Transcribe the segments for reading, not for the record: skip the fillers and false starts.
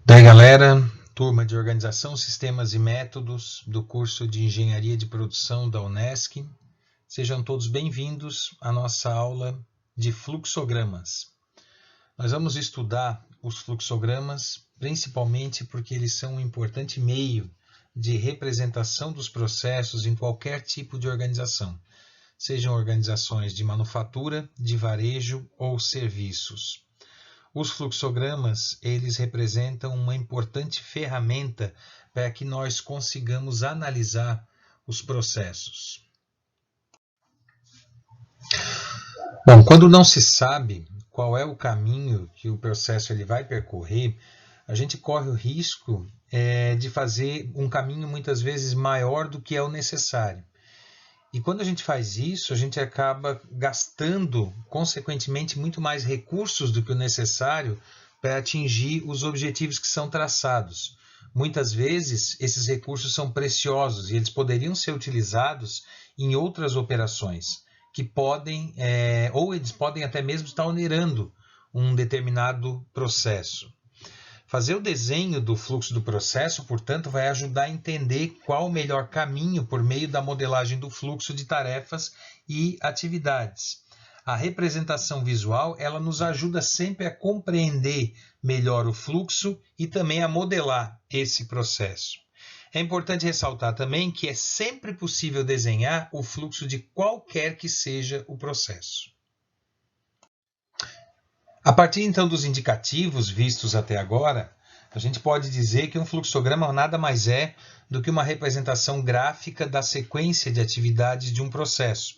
Daí galera, turma de Organização, Sistemas e Métodos do curso de Engenharia de Produção da Unesc, sejam todos bem-vindos à nossa aula de fluxogramas. Nós vamos estudar os fluxogramas principalmente porque eles são um importante meio de representação dos processos em qualquer tipo de organização, sejam organizações de manufatura, de varejo ou serviços. Os fluxogramas, eles representam uma importante ferramenta para que nós consigamos analisar os processos. Bom, quando não se sabe qual é o caminho que o processo ele vai percorrer, a gente corre o risco de fazer um caminho muitas vezes maior do que é o necessário. E quando a gente faz isso, a gente acaba gastando, consequentemente, muito mais recursos do que o necessário para atingir os objetivos que são traçados. Muitas vezes, esses recursos são preciosos e eles poderiam ser utilizados em outras operações, que podem, ou eles podem até mesmo estar onerando um determinado processo. Fazer o desenho do fluxo do processo, portanto, vai ajudar a entender qual o melhor caminho por meio da modelagem do fluxo de tarefas e atividades. A representação visual, ela nos ajuda sempre a compreender melhor o fluxo e também a modelar esse processo. É importante ressaltar também que é sempre possível desenhar o fluxo de qualquer que seja o processo. A partir então dos indicativos vistos até agora, a gente pode dizer que um fluxograma nada mais é do que uma representação gráfica da sequência de atividades de um processo.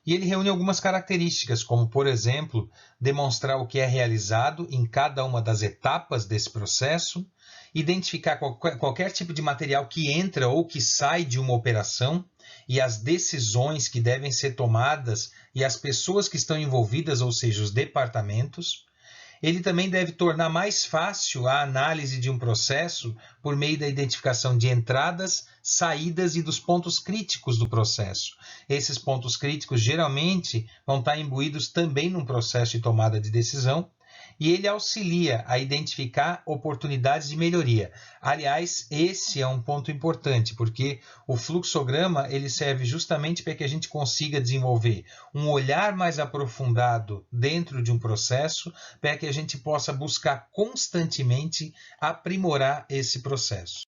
E ele reúne algumas características, como, por exemplo, demonstrar o que é realizado em cada uma das etapas desse processo, identificar qualquer tipo de material que entra ou que sai de uma operação e as decisões que devem ser tomadas e as pessoas que estão envolvidas, ou seja, os departamentos. Ele também deve tornar mais fácil a análise de um processo por meio da identificação de entradas, saídas e dos pontos críticos do processo. Esses pontos críticos geralmente vão estar imbuídos também num processo de tomada de decisão, e ele auxilia a identificar oportunidades de melhoria. Aliás, esse é um ponto importante, porque o fluxograma ele serve justamente para que a gente consiga desenvolver um olhar mais aprofundado dentro de um processo, para que a gente possa buscar constantemente aprimorar esse processo.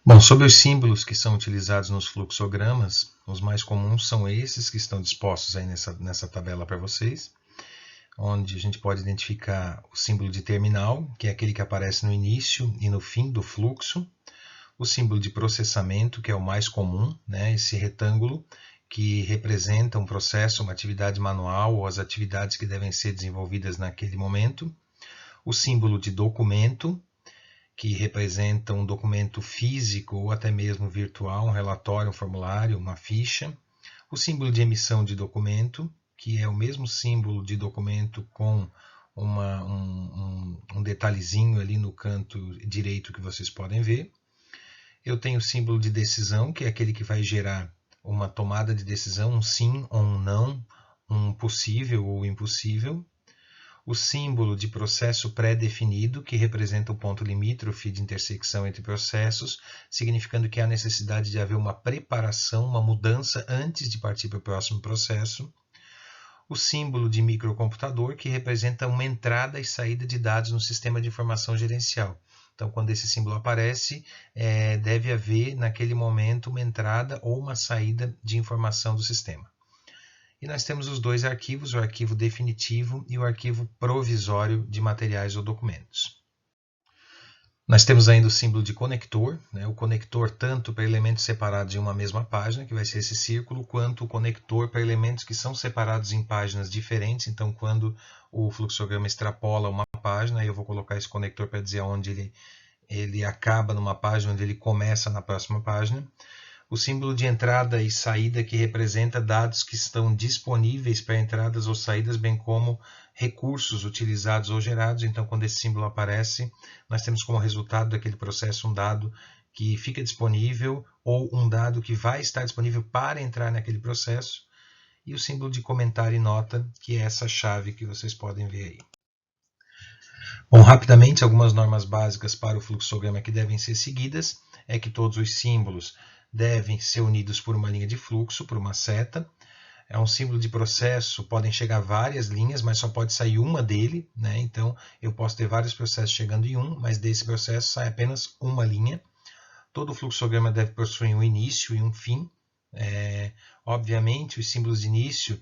Bom, sobre os símbolos que são utilizados nos fluxogramas, os mais comuns são esses que estão dispostos aí nessa tabela para vocês, onde a gente pode identificar o símbolo de terminal, que é aquele que aparece no início e no fim do fluxo, o símbolo de processamento, que é o mais comum, né? Esse retângulo que representa um processo, uma atividade manual ou as atividades que devem ser desenvolvidas naquele momento, o símbolo de documento, que representa um documento físico ou até mesmo virtual, um relatório, um formulário, uma ficha, o símbolo de emissão de documento, que é o mesmo símbolo de documento com um detalhezinho ali no canto direito que vocês podem ver. Eu tenho o símbolo de decisão, que é aquele que vai gerar uma tomada de decisão, um sim ou um não, um possível ou impossível. O símbolo de processo pré-definido, que representa o ponto limítrofe de intersecção entre processos, significando que há necessidade de haver uma preparação, uma mudança antes de partir para o próximo processo. O símbolo de microcomputador, que representa uma entrada e saída de dados no sistema de informação gerencial. Então, quando esse símbolo aparece, deve haver, naquele momento, uma entrada ou uma saída de informação do sistema. E nós temos os dois arquivos, o arquivo definitivo e o arquivo provisório de materiais ou documentos. Nós temos ainda o símbolo de conector, né? O conector tanto para elementos separados em uma mesma página, que vai ser esse círculo, quanto o conector para elementos que são separados em páginas diferentes. Então, quando o fluxograma extrapola uma página, eu vou colocar esse conector para dizer onde ele acaba numa página, onde ele começa na próxima página. O símbolo de entrada e saída, que representa dados que estão disponíveis para entradas ou saídas, bem como recursos utilizados ou gerados. Então, quando esse símbolo aparece, nós temos como resultado daquele processo um dado que fica disponível ou um dado que vai estar disponível para entrar naquele processo. E o símbolo de comentário e nota, que é essa chave que vocês podem ver aí. Bom, rapidamente, algumas normas básicas para o fluxograma que devem ser seguidas é que todos os símbolos devem ser unidos por uma linha de fluxo, por uma seta. É um símbolo de processo, podem chegar várias linhas, mas só pode sair uma dele, né? Então, eu posso ter vários processos chegando em um, mas desse processo sai apenas uma linha. Todo fluxograma deve possuir um início e um fim. Obviamente, os símbolos de início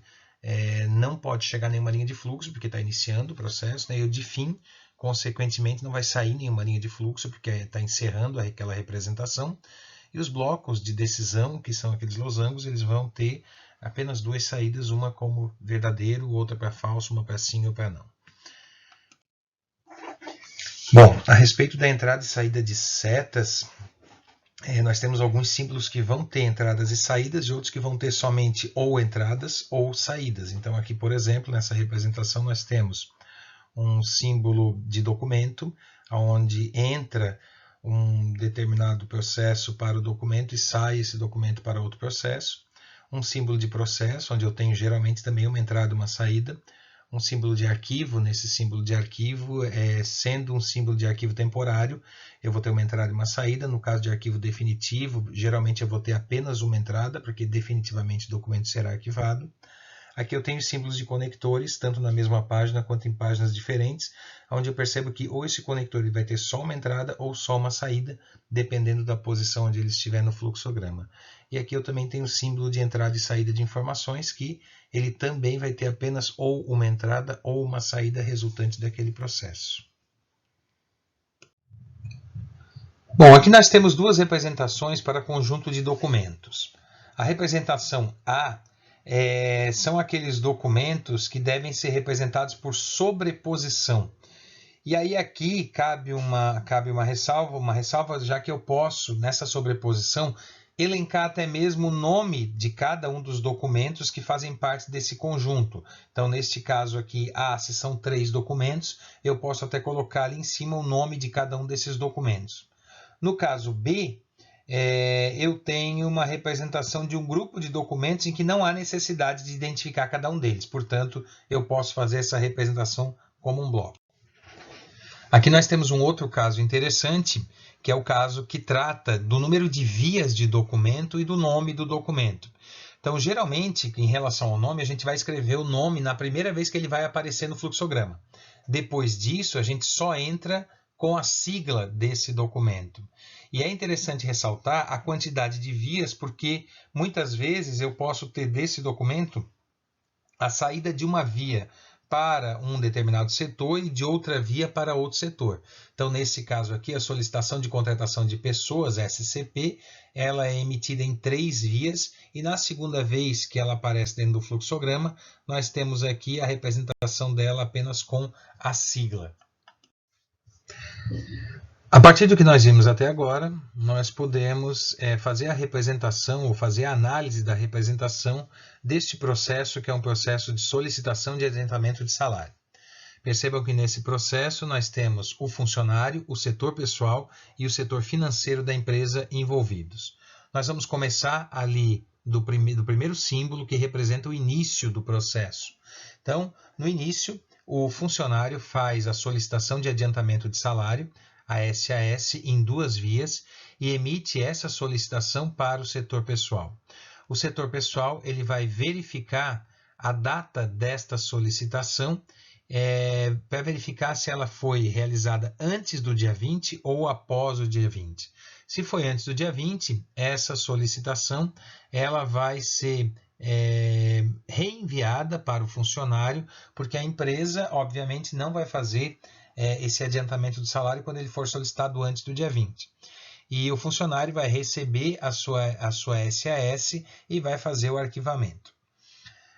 não pode chegar nenhuma linha de fluxo, porque está iniciando o processo, né? E o de fim, consequentemente, não vai sair nenhuma linha de fluxo, porque está encerrando aquela representação. E os blocos de decisão, que são aqueles losangos, eles vão ter apenas duas saídas, uma como verdadeiro, outra para falso, uma para sim ou para não. Bom, a respeito da entrada e saída de setas, nós temos alguns símbolos que vão ter entradas e saídas e outros que vão ter somente ou entradas ou saídas. Então aqui, por exemplo, nessa representação nós temos um símbolo de documento, onde entra um determinado processo para o documento e sai esse documento para outro processo. Um símbolo de processo, onde eu tenho geralmente também uma entrada e uma saída. Um símbolo de arquivo, nesse símbolo de arquivo, sendo um símbolo de arquivo temporário, eu vou ter uma entrada e uma saída. No caso de arquivo definitivo, geralmente eu vou ter apenas uma entrada, porque definitivamente o documento será arquivado. Aqui eu tenho símbolos de conectores, tanto na mesma página quanto em páginas diferentes, onde eu percebo que ou esse conector ele vai ter só uma entrada ou só uma saída, dependendo da posição onde ele estiver no fluxograma. E aqui eu também tenho o símbolo de entrada e saída de informações, que ele também vai ter apenas ou uma entrada ou uma saída resultante daquele processo. Bom, aqui nós temos duas representações para conjunto de documentos. A representação A são aqueles documentos que devem ser representados por sobreposição. E aí aqui cabe uma ressalva, já que eu posso, nessa sobreposição, elencar até mesmo o nome de cada um dos documentos que fazem parte desse conjunto. Então, neste caso aqui, se são 3 documentos, eu posso até colocar ali em cima o nome de cada um desses documentos. No caso B, eu tenho uma representação de um grupo de documentos em que não há necessidade de identificar cada um deles. Portanto, eu posso fazer essa representação como um bloco. Aqui nós temos um outro caso interessante, que é o caso que trata do número de vias de documento e do nome do documento. Então, geralmente, em relação ao nome, a gente vai escrever o nome na primeira vez que ele vai aparecer no fluxograma. Depois disso, a gente só entra com a sigla desse documento. E é interessante ressaltar a quantidade de vias, porque muitas vezes eu posso ter desse documento a saída de uma via para um determinado setor e de outra via para outro setor. Então, nesse caso aqui, a solicitação de contratação de pessoas, SCP, ela é emitida em 3 vias e na segunda vez que ela aparece dentro do fluxograma, nós temos aqui a representação dela apenas com a sigla. A partir do que nós vimos até agora, nós podemos fazer a representação ou fazer a análise da representação deste processo, que é um processo de solicitação de adiantamento de salário. Percebam que nesse processo nós temos o funcionário, o setor pessoal e o setor financeiro da empresa envolvidos. Nós vamos começar ali do primeiro símbolo que representa o início do processo. Então, no início, o funcionário faz a solicitação de adiantamento de salário, a SAS, em 2 vias e emite essa solicitação para o setor pessoal. O setor pessoal ele vai verificar a data desta solicitação para verificar se ela foi realizada antes do dia 20 ou após o dia 20. Se foi antes do dia 20, essa solicitação ela vai ser reenviada para o funcionário, porque a empresa, obviamente, não vai fazer esse adiantamento do salário quando ele for solicitado antes do dia 20. E o funcionário vai receber a sua SAS e vai fazer o arquivamento.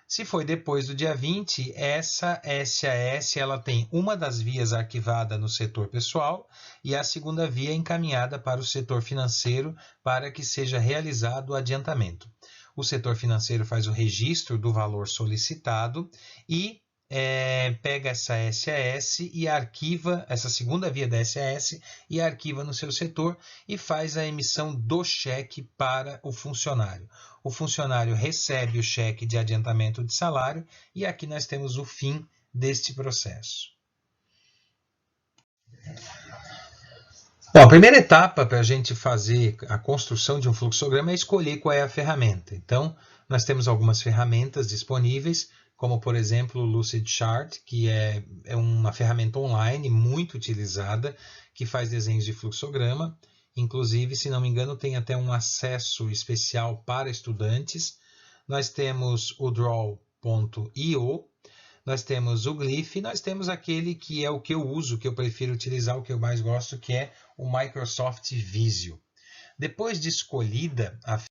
Se foi depois do dia 20, essa SAS ela tem uma das vias arquivada no setor pessoal e a segunda via encaminhada para o setor financeiro para que seja realizado o adiantamento. O setor financeiro faz o registro do valor solicitado e pega essa SAS e arquiva, essa segunda via da SAS, e arquiva no seu setor e faz a emissão do cheque para o funcionário. O funcionário recebe o cheque de adiantamento de salário e aqui nós temos o fim deste processo. Bom, a primeira etapa para a gente fazer a construção de um fluxograma é escolher qual é a ferramenta. Então, nós temos algumas ferramentas disponíveis, como por exemplo o Lucidchart, que é uma ferramenta online muito utilizada, que faz desenhos de fluxograma. Inclusive, se não me engano, tem até um acesso especial para estudantes. Nós temos o Draw.io, nós temos o Glyph, e nós temos aquele que é o que eu uso, que eu prefiro utilizar, o que eu mais gosto, que é o Microsoft Visio. Depois de escolhida a